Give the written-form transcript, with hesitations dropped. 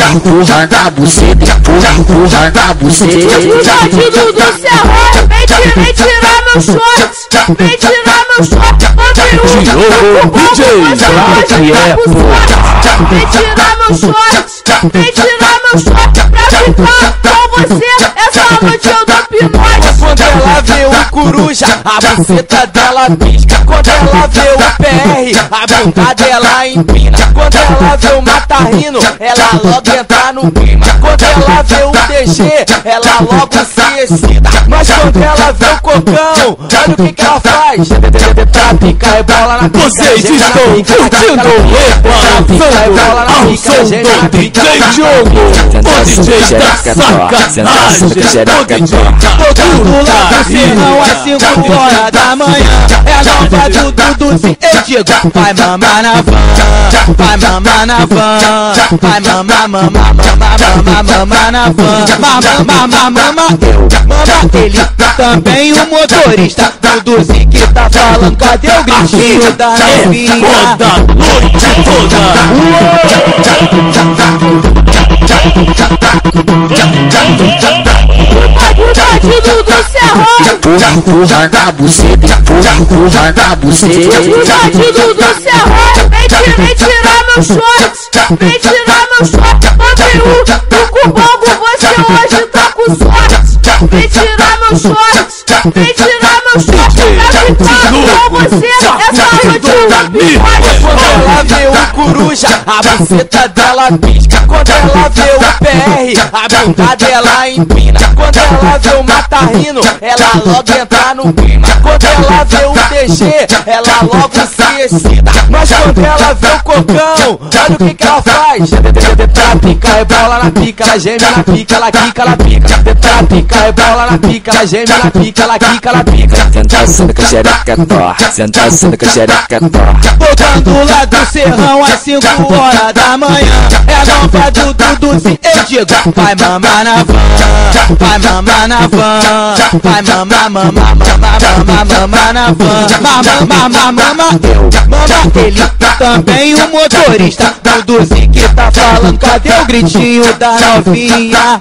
Empurra na buceta, empurra na buceta. O bandido do Serrão vem tirar meu short, vem tirar meu short. Tirou, DJ, claro que é, porra. Vem tirar meu short, vem tirar meu short. Pra ficar com você, essa noite eu dou pinote. Quando ela vê o coruja, a buceta dela pisca. Quando ela vê o PR, a bunda dela empina. Quando ela vê o Matarrino, ela logo entra no clima. Quando ela vê o DG, ela logo se excita. Mas quando ela vê o Cocão, olha o que ela faz. Pra picar e bola na pica. Vocês estão curtindo ao som do DJ Diogo, o DJ da sacanagem, o DJ todo lado do serrão às 5 horas da manhã. É a nova do Dudu, eu digo, vai mamar na van, vai mamar na van, vai mamar, mamar, mamar, mamar na van, mamar, mamar, eu, mama ele, também o motorista, Duduzinho que tá falando, cadê o gritinho da novinha? Toda noite toda. O bandido do Serrão, Empurra na buceta, empurra na buceta. o bandido do Serrão vem tirar meu short, vem tirar meu short. No Cubongo você hoje tá com sorte. Vem tirar meu short, vem tirar meu short. Pra ficar com você, essa noite eu dou pinote. Quando ela vê o coruja, a buceta dela pisca. Quando ela vê o PR, a bunda dela empina. Quando ela vê o Matarrino, ela logo entra no clima. Quando ela vê o DG, ela logo se excita. Mas quando ela vê o Cocão, olha o que ela faz. Pra picar e bola na pica, ela geme na pica, ela quica, ela pica. Pra picar e bola na pica, ela geme na pica, ela quica, ela pica. Senta com a xereca torta, senta com a xereca torta. Voltando lá do serrão às 5 horas da manhã. É a nova do Dudu, eu digo, vai mamar na van, vai mamar na van, vai mamar, mamar, mamar, mamar na van, mamar, mamar, eu, mama ele, também o motorista, Duduzinho que tá falando, cadê o gritinho da novinha?